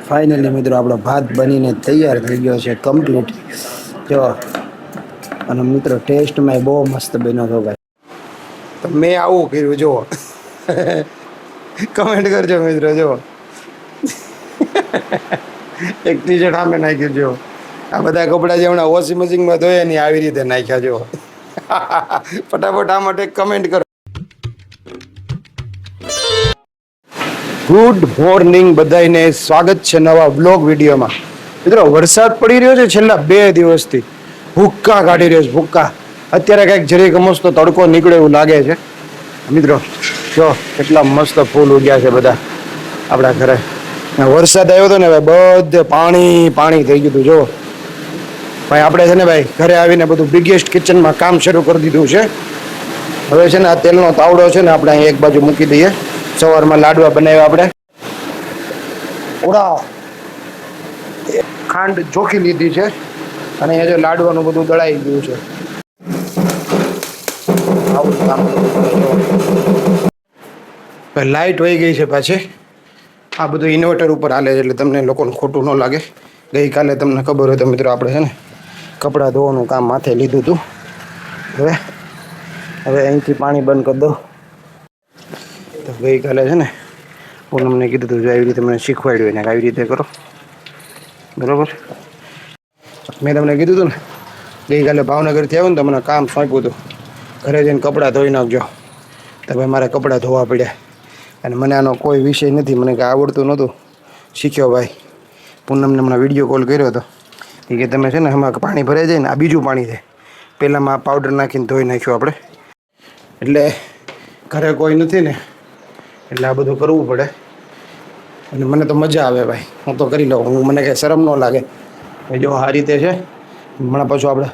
Finally મિત્રો આપણો ભાત બનીને તૈયાર થઈ ગયો છે કમ્પ્લીટ જો. અને મિત્રો ટેસ્ટમાં બહુ મસ્ત બન્યો હતો ભાઈ. તો મેં આવું કર્યું જુઓ. કમેન્ટ કરજો મિત્રો જુઓ. એક ટી શર્ટ સામે નાખ્યું જો. આ બધા કપડાં જે હમણાં વોશિંગ મશીનમાં ધોયા નહીં આવી રીતે નાખ્યા જો. ફટાફટ આ માટે કમેન્ટ કરો. ગુડ મોર્નિંગ બધાને, સ્વાગત છે નવા વ્લોગ વિડીયોમાં. મિત્રો વરસાદ પડી રહ્યો છે છેલ્લા 2 દિવસથી. ભૂક્કા કાઢી રહ્યો છે ભૂક્કા. અત્યારે કંઈક જરીક મસ્ત તડકો નીકળે એવું લાગે છે. મિત્રો જો કેટલા મસ્ત ફૂલ ઉગ્યા છે બધા આપણા ઘરે. વરસાદ આવ્યો હતો ને ભાઈ, બધે પાણી થઈ ગયું હતું જો ભાઈ. આપણે છે ને ભાઈ ઘરે આવીને બધું બિગેસ્ટ કિચનમાં કામ શરૂ કરી દીધું છે. હવે છે ને આ તેલનો તાવડો છે ને આપણે અહીં એક બાજુ મૂકી દઈએ. સવારમાં લાડવા બનાવ્યા આપણે. ઓડા ખાંડ ચોખી લીધી છે અને એ જો લાડવાનું બધું દળાઈ ગયું છે. લાઈટ વહી ગઈ છે પાછી. આ બધું ઇન્વર્ટર ઉપર હાલે છે એટલે તમને લોકોને ખોટું ન લાગે. ગઈકાલે તમને ખબર હોય તો મિત્રો આપણે છે ને કપડાં ધોવાનું કામ માથે લીધું હતું. હવે અહીંથી પાણી બંધ કરી દો. તો ગઈકાલે છે ને પૂનમને કીધું હતું જો આવી રીતે મને શીખવાડ્યું એને આવી રીતે કરો બરાબર. મેં તમને કીધું હતું ને ગઈકાલે ભાવનગરથી આવ્યું ને તો મને કામ સોંપ્યું હતું ઘરે જઈને કપડાં ધોઈ નાખજો. તો ભાઈ મારે કપડાં ધોવા પડ્યા અને મને આનો કોઈ વિષય નથી, મને કાંઈ આવડતું નહોતું. શીખ્યો ભાઈ. પૂનમને હમણાં વિડીયો કોલ કર્યો હતો એ કે તમે છે ને એમાં પાણી ભરાઈ જાય ને આ બીજું પાણી છે. પહેલાંમાં પાવડર નાખીને ધોઈ નાખ્યું આપણે. એટલે ઘરે કોઈ નથી ને એટલે આ બધું કરવું પડે અને મને તો મજા આવે ભાઈ. હું તો કરી લઉં. મને કંઈ શરમ ન લાગે. જો આ રીતે છે. હમણાં પાછું આપણે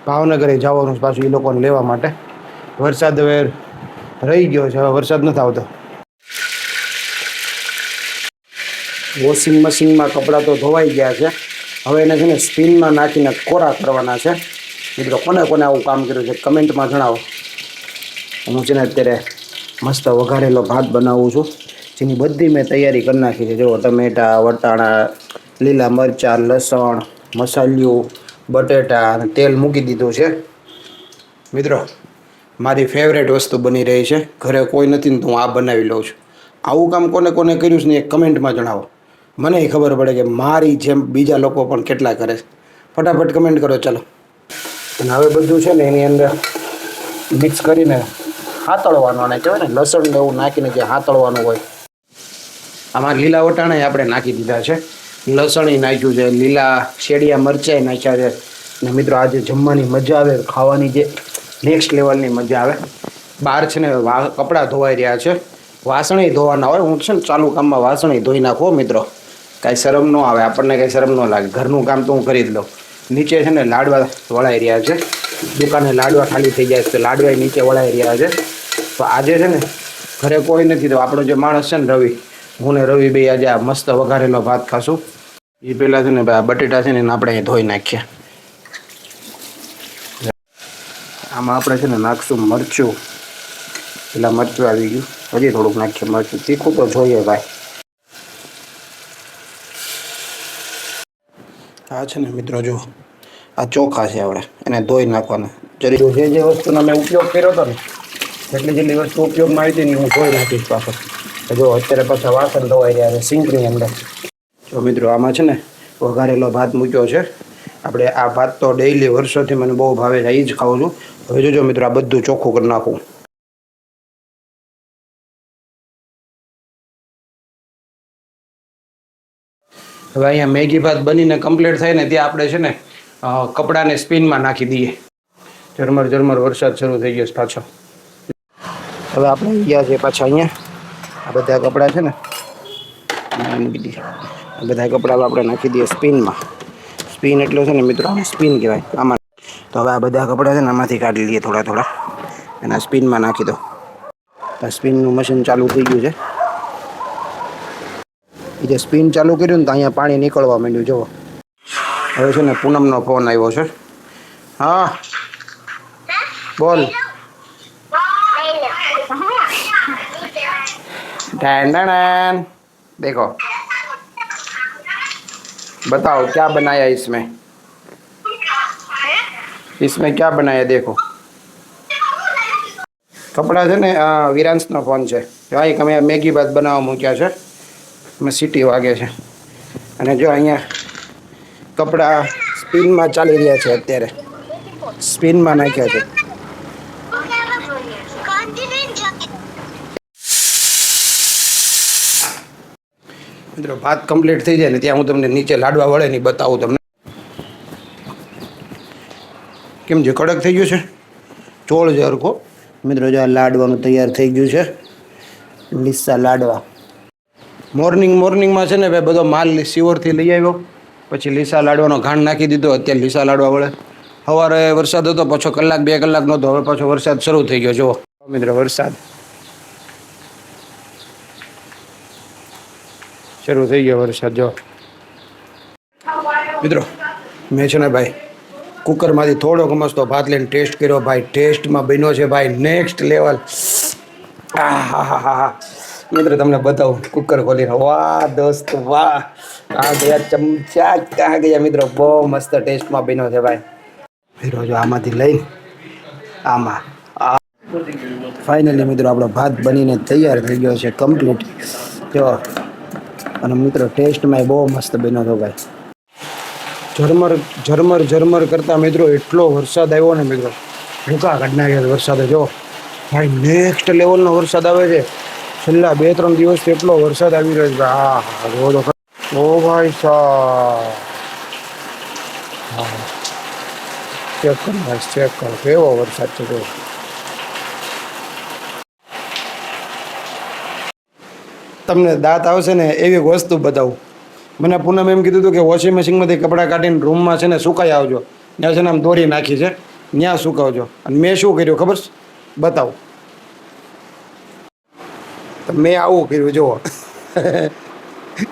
ભાવનગરે જવાનું પાછું એ લોકોને લેવા માટે. વરસાદ હવે રહી ગયો છે, હવે વરસાદ નથી આવતો. વોશિંગ મશીનમાં કપડાં તો ધોવાઈ ગયા છે. હવે એને છે ને સ્પિનમાં નાખીને કોરા કરવાના છે. મિત્રો કોને કોને આવું કામ કર્યું છે કમેન્ટમાં જણાવો. હું છે ને અત્યારે મસ્ત વઘારેલો ભાત બનાવું છું જેની બધી મેં તૈયારી કરી નાખી છે. જો ટમેટા, વટાણા, લીલા મરચાં, લસણ, મસાલિયું, બટેટા અને તેલ મૂકી દીધું છે. મિત્રો મારી ફેવરેટ વસ્તુ બની રહી છે. ઘરે કોઈ નથી ને તો હું આ બનાવી લઉં છું. આવું કામ કોને કોને કર્યું છે ને એક કમેન્ટમાં જણાવો. મને ખબર પડે કે મારી જેમ બીજા લોકો પણ કેટલા કરે છે. ફટાફટ કમેન્ટ કરો ચાલો. અને હવે બધું છે ને એની અંદર મિક્સ કરીને હાતળવાનું. અને કહેવાય ને લસણ ને એવું નાખીને જે હાતળવાનું હોય. આમાં લીલા વટાણા આપણે નાખી દીધા છે, લસણ નાખ્યું છે, લીલા શેડિયા મરચાં નાખ્યા છે. ને મિત્રો આજે જમવાની મજા આવે, ખાવાની જે નેક્સ્ટ લેવલની મજા આવે. બહાર છે ને કપડાં ધોવાઈ રહ્યા છે, વાસણે ધોવાના હોય. હું છે ને ચાલુ કામમાં વાસણે ધોઈ નાખો મિત્રો. કાંઈ શરમ ન આવે, આપણને કાંઈ શરમ ન લાગે. ઘરનું કામ તો હું કરી જ લઉં. નીચે છે ને લાડવા વળાઈ રહ્યા છે. દુકાને લાડવા ખાલી થઈ જાય તો લાડવા નીચે વળાઈ રહ્યા છે. તો આજે છે ને ઘરે કોઈ નથી તો આપણો જે માણસ છે ને રવિ, હું ને રવિ ભાઈ આજે આ મસ્ત વઘારેલો ભાત ખાશું. એ પહેલાં છે ને ભાઈ આ બટેટા છે ને આપણે અહીં ધોઈ નાખીએ. આમાં આપણે છે ને નાખશું મરચું. પેલા મરચું આવી ગયું, હજી થોડુંક નાખીએ મરચું. તીખું તો જોઈએ ભાઈ. આ છે ને મિત્રો જો આ ચોખા છે આપણે એને ધોઈ નાખવાના. જરી જે વસ્તુનો મેં ઉપયોગ કર્યો હતો ને જેટલી વસ્તુ ઉપયોગમાં આવી હતી ને હું ધોઈ નાખીશ પાછો. જો અત્યારે પાછા વાસણ ધોવાઈ રહ્યા છે સિંકની અંદર. જો મિત્રો આમાં છે ને વઘારેલો ભાત મૂક્યો છે આપણે. આ ભાત તો ડેઈલી વર્ષોથી મને બહુ ભાવે છે, એ જ ખાઉં છું. હવે જોજો મિત્રો આ બધું ચોખ્ખું કરી નાખું. હવે અહીંયા મેગી ભાત બનીને કમ્પ્લીટ થાય ને ત્યાં આપણે છે ને કપડાને સ્પિનમાં નાખી દઈએ. ઝરમર વરસાદ શરૂ થઈ ગયો છે પાછો. હવે આપણે ગયા છીએ પાછા અહીંયા. આ બધા કપડાં છે ને મૂકી દઈએ. આ બધા કપડાં આપણે નાખી દઈએ સ્પિનમાં. સ્પિન એટલે છે ને મિત્રો આને સ્પિન કહેવાય આમાં. તો હવે આ બધા કપડાં છે ને આમાંથી કાઢી લઈએ થોડા અને આ સ્પિનમાં નાખી દો. આ સ્પિનનું મશીન ચાલુ થઈ ગયું છે. એ જે સ્પિન ચાલુ કર્યું ને તો અહીંયા પાણી નીકળવા માંડ્યું. જુઓ હવે છે ને પૂનમનો ફોન આવ્યો છે. હા બોલ. ડેન ડેન દેખો बताओ क्या बनाया इसमें? इसमें क्या बनाया देखो. કપડા છે ને વિરાંશનો ફોન છે. ભાઈ અમે મેગી ભાત બનાવવા મૂક્યા છે. અમે સીટી વાગે છે અને જો અહીંયા કપડા સ્પિનમાં ચાલી રહ્યા છે અત્યારે. સ્પિનમાં નાખ્યા છે. મિત્રો ભાત કમ્પ્લીટ થઈ જાય ને ત્યાં હું તમને નીચે લાડવા વળે નહીં બતાવું તમને. કેમ છે કડક થઈ ગયું છે ચોળ છે હરખો. મિત્રો જો આ લાડવાનું તૈયાર થઈ ગયું છે. લીસા લાડવા મોર્નિંગમાં છે ને ભાઈ બધો માલ સિવરથી લઈ આવ્યો. પછી લીસા લાડવાનો ઘાણ નાખી દીધો. અત્યારે લીસા લાડવા વળે. સવારે વરસાદ હતો પાછો કલાક 2 કલાક નહોતો. હવે પાછો વરસાદ શરૂ થઈ ગયો. જુઓ મિત્રો વરસાદ શરૂ થઈ ગયો. વરસાદ જો મિત્રો મેં છે ને ભાઈ કુકરમાંથી થોડોક મસ્તો ભાત લઈને ટેસ્ટ કર્યો. ભાઈ ટેસ્ટમાં બન્યો છે ભાઈ નેક્સ્ટ લેવલ. હા મિત્રો તમને બતાવું કુકર ખોલીને. વાહ દોસ્ત વાહ. આ ગયા ચમચા ક્યાં ગયા મિત્રો. બહુ મસ્ત ટેસ્ટમાં બન્યો છે ભાઈ. મિત્રો જો આમાંથી લઈ આમાં ફાઇનલી મિત્રો આપણો ભાત બનીને તૈયાર થઈ ગયો છે કમ્પ્લીટ. જો અને મિત્રો ટેસ્ટમાં બહુ મસ્ત બન્યો હતો ભાઈ. ઝરમર કરતા મિત્રો એટલો વરસાદ આવ્યો ને મિત્રો. ભૂકા કાઢી નાખ્યા વરસાદે. જો ભાઈ નેક્સ્ટ લેવલનો વરસાદ આવે છે. છેલ્લા 2-3 દિવસથી એટલો વરસાદ આવી રહ્યો છે. હા જો તો ઓ ભાઈ સાહેબ ચેક કરો ભાઈ ચેક કરો કેવો વરસાદ છે. જો તમને દાંત આવશે ને એવી વસ્તુ બતાવું. મને પૂનમ એમ કીધું હતું કે વોશિંગ મશીનમાંથી કપડાં કાઢીને રૂમમાં છે ને સુકાઈ આવજો. ત્યાં છે ને આમ દોરી નાખી છે ત્યાં સુકાવજો. અને મેં શું કર્યું ખબર છે? બતાવું. તો મેં આવું કર્યું જુઓ.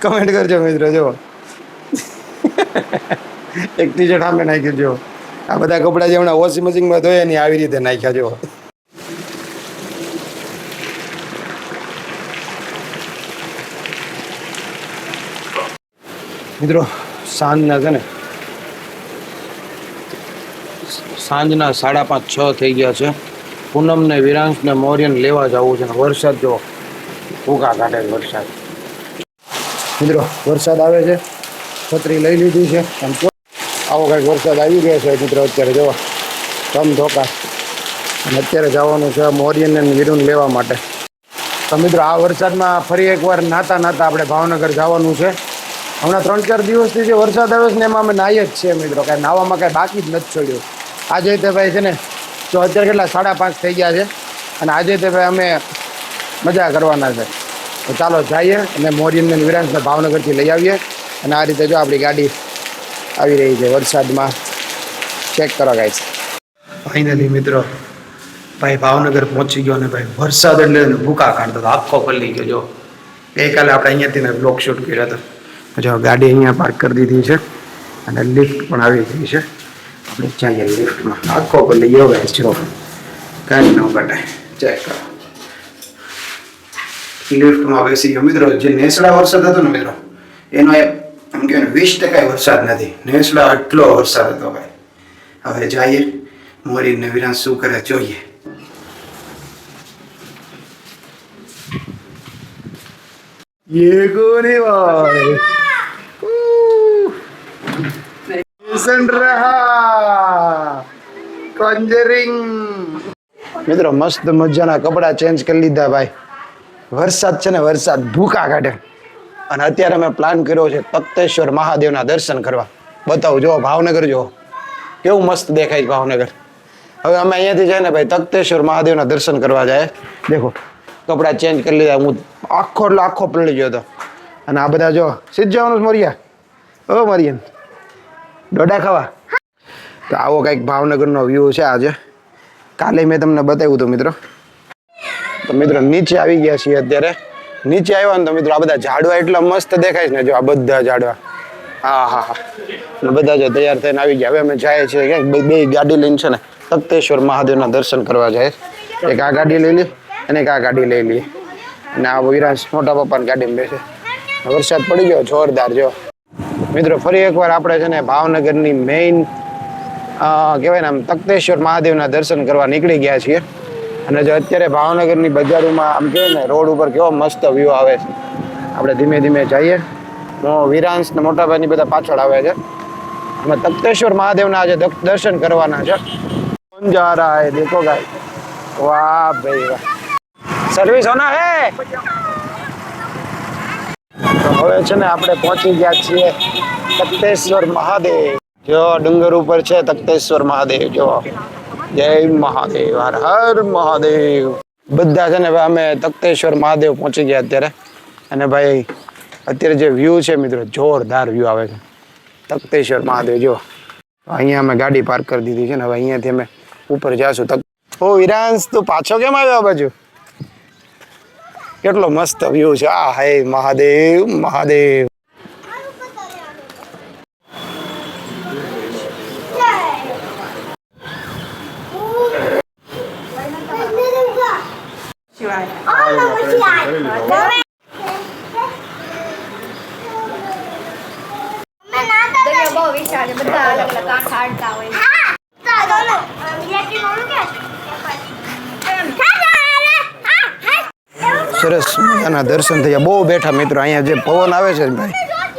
કમેન્ટ કરજો મિત્રો. જુઓ એક ટી-શર્ટ સામે નાખ્યું. જુઓ આ બધા કપડાં જે હમણાં વોશિંગ મશીનમાં ધોયા નહીં આવી રીતે નાખ્યા. જુઓ મિત્રો સાંજના છે ને સાંજના 5:30-6 થઈ ગયા છે. પૂનમને વિરાંશને મૌર્યને લેવા જવું છે. વરસાદ જો ભૂકા કાઢે વરસાદ. મિત્રો વરસાદ આવે છે. છત્રી લઈ લીધી છે. આવો કંઈક વરસાદ આવી ગયો છે મિત્રો. અત્યારે જોવા ધમ ધોકા. અને અત્યારે જવાનું છે મૌર્યને વિરુન લેવા માટે. તો મિત્રો આ વરસાદમાં ફરી એકવાર નાતા આપણે ભાવનગર જવાનું છે. હમણાં 3-4 દિવસથી જે વરસાદ આવે છે ને એમાં અમે નાહી જ છીએ મિત્રો. કાંઈ નાવામાં કાંઈ બાકી જ નથી છોડ્યું. આજે તે ભાઈ છે ને તો અત્યારે કેટલા 5:30 થઈ ગયા છે. અને આજે તે ભાઈ અમે મજા કરવાના છે. તો ચાલો જઈએ અને મૌર્યને વિરાંશને ભાવનગરથી લઈ આવીએ. અને આ રીતે જો આપણી ગાડી આવી રહી છે વરસાદમાં. ચેક કરો ગાઈસ. ફાઇનલી મિત્રો ભાઈ ભાવનગર પહોંચી ગયો. અને ભાઈ વરસાદ એટલે ભૂકા કાઢતો હતો. આખો પલ્લી ગયો. જો ગઈકાલે આપણે અહીંયાથી બ્લોગ શૂટ કર્યો હતો. જો ગાડી અહીંયા પાર્ક કરી દીધી છે. અને લિફ્ટ પણ આવી ગઈ છે. આપણે જઈએ લિફ્ટમાં. આખો પલ્લી ગયો ગાઈસ. જો કાંઈ ન ઘટે. ચેક કરો. લિફ્ટમાં બેસી ગયો મિત્રો. જે નેસડા વરસાદ હતો ને મિત્રો એનો એમ કહેવાય 20% વરસાદ નથી. નેસડા આટલો વરસાદ હતો ભાઈ. હવે જઈએ મૌર્યને વિરાંશ શું કરે જોઈએ. ये गोने वाले सुन रहा conjuring. મિત્રો મસ્ત મજાના કપડા ચેન્જ કરી લીધા ભાઈ. વરસાદ છે ને વરસાદ ભૂકા કાઢે. અને અત્યારે અમે પ્લાન કર્યો છે તખ્તેશ્વર મહાદેવના દર્શન કરવા. બતાવું જો ભાવનગર જો કેવું મસ્ત દેખાય છે ભાવનગર. હવે અમે અહીંયાથી જાય ને ભાઈ તખ્તેશ્વર મહાદેવના દર્શન કરવા જાય. દેખો કપડાં ચેન્જ કરી લીધા. હું આખો પલળી ગયો હતો. અને આ બધા જો સીધ જવાનું મરિયા. ઓ મરિયન ડોડા ખાવા. તો આવો કંઈક ભાવનગરનો વ્યૂ છે આજે. કાલે મેં તમને બતાવ્યું હતું મિત્રો. તો મિત્રો નીચે આવી ગયા છીએ અત્યારે. નીચે આવ્યા ને તો મિત્રો આ બધા ઝાડવા એટલા મસ્ત દેખાય છે ને. જો આ બધા ઝાડવા હા બધા જો તૈયાર થઈને આવી ગયા. હવે અમે જાય છે ક્યાંક બે ગાડી લઈને છે ને તખ્તેશ્વર મહાદેવના દર્શન કરવા જાય. એક આ ગાડી લઈ લે અને એક આ ગાડી લઈ લઈએ. અને આ વિરાંશ મોટા પપ્પાની ગાડીમાં બેસે. વરસાદ પડી ગયો જોરદાર. જો મિત્રો ફરી એકવાર આપણે છે ને ભાવનગરની મેઇન કહેવાય ને આમ તખતેશ્વર મહાદેવના દર્શન કરવા નીકળી ગયા છીએ. અને જો અત્યારે ભાવનગરની બજારોમાં આમ કહેવાય ને રોડ ઉપર કેવો મસ્ત વ્યૂ આવે છે. આપણે ધીમે ધીમે જઈએ. વિરાંશ ને મોટાભાઈની બધા પાછળ આવે છે. અમે તખતેશ્વર મહાદેવના આજે દર્શન કરવાના છે. કોણ જા રહા હે દેખો ગાઈસ. વાહ ભાઈ વાહ, સર્વિસ હોના હે. તો હવે છે ને આપણે પહોંચી ગયા છીએ તખતેશ્વર મહાદેવ. જો ડુંગર ઉપર છે તખતેશ્વર મહાદેવ. જો જય મહાદેવ, હર હર મહાદેવ. બધા છે ને અમે તખતેશ્વર મહાદેવ પહોંચી ગયા અત્યારે. અને ભાઈ અત્યારે જે વ્યૂ છે મિત્રો, જોરદાર વ્યૂ આવે છે તખતેશ્વર મહાદેવ. જો અહીંયા અમે ગાડી પાર્ક કરી દીધી છે ને હવે અહીંયાથી અમે ઉપર જાશું. ઓ વિરાંશ, તું પાછો કેમ આવ્યો આ બાજુ? કેટલો મસ્ત વ્યૂ છે. આ હે મહાદેવ મહાદેવ. સરસ મજાના દર્શન થયા. બહુ બેઠા મિત્રો. અહીંયા જે પવન આવે છે ભાઈ,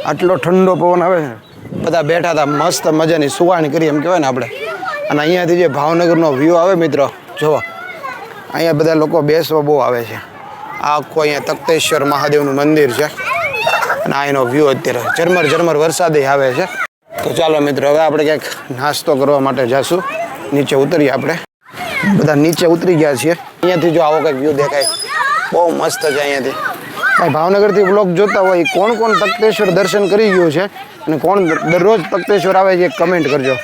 આટલો ઠંડો પવન આવે છે. બધા બેઠા હતા, મસ્ત મજાની સુવાણી કરી એમ કહેવાય ને આપણે. અને અહીંયાથી જે ભાવનગરનો વ્યૂ આવે મિત્રો, જુઓ અહીંયા બધા લોકો બેસવા બહુ આવે છે. આ આખું અહીંયા તખતેશ્વર મહાદેવનું મંદિર છે. અને આ એનો વ્યૂ અત્યારે ઝરમર ઝરમર વરસાદે આવે છે. તો ચાલો મિત્રો હવે આપણે ક્યાંક નાસ્તો કરવા માટે જઈશું. નીચે ઉતરીએ આપણે. બધા નીચે ઉતરી ગયા છીએ. અહીંયાથી જો આવો કંઈક વ્યૂ દેખાય, બહુ મસ્ત છે અહીંયાથી. ભાઈ ભાવનગરથી બ્લોગ જોતા હોય કોણ કોણ તખતેશ્વર દર્શન કરી ગયું છે અને કોણ દરરોજ તખતેશ્વર આવે છે કમેન્ટ કરજો.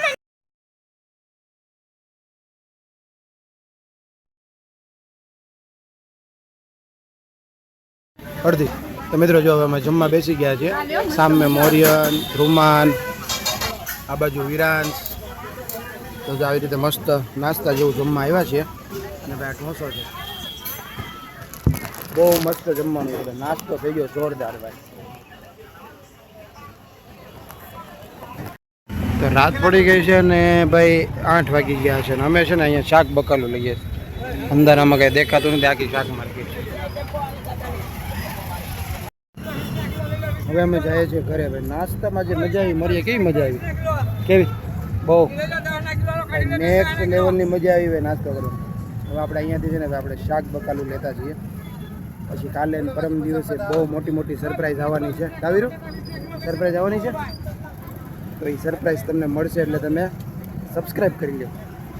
અડધી તો મિત્રો જો હવે અમે જમવા બેસી ગયા છીએ. સામે મોરિયન, રૂમાન, આ બાજુ વિરાંશ. તો આવી રીતે મસ્ત નાસ્તા જેવું જમવા આવ્યા છીએ. અને ભાઈ આ ઢોસો છે, બહુ મસ્ત જમવાનું છે. નાસ્તો થઈ ગયો જોરદાર ભાઈ. તો રાત પડી ગઈ છે ને ભાઈ 8 વાગી ગયા છે. ને અમે છે ને અહીંયા શાક બકાલું લઈએ છીએ. અંધારામાં કંઈ દેખાતું નથી, આખી શાક માર્કેટ છે. હવે અમે જઈએ છીએ ઘરે. ભાઈ નાસ્તામાં જે મજા આવી મળીએ, કેવી મજા આવી? કેવી? બહુ નેક્સ્ટ લેવલની મજા આવી ભાઈ નાસ્તો કરવાનો. હવે આપણે અહીંયાથી છે ને આપણે શાક બકાલું લેતા છીએ. પછી કાલે પરમ દિવસે બહુ મોટી મોટી સરપ્રાઈઝ આવવાની છે. કાવીરું સરપ્રાઈઝ આવવાની છે. તો એ સરપ્રાઈઝ તમને મળશે એટલે તમે સબસ્ક્રાઈબ કરી લો.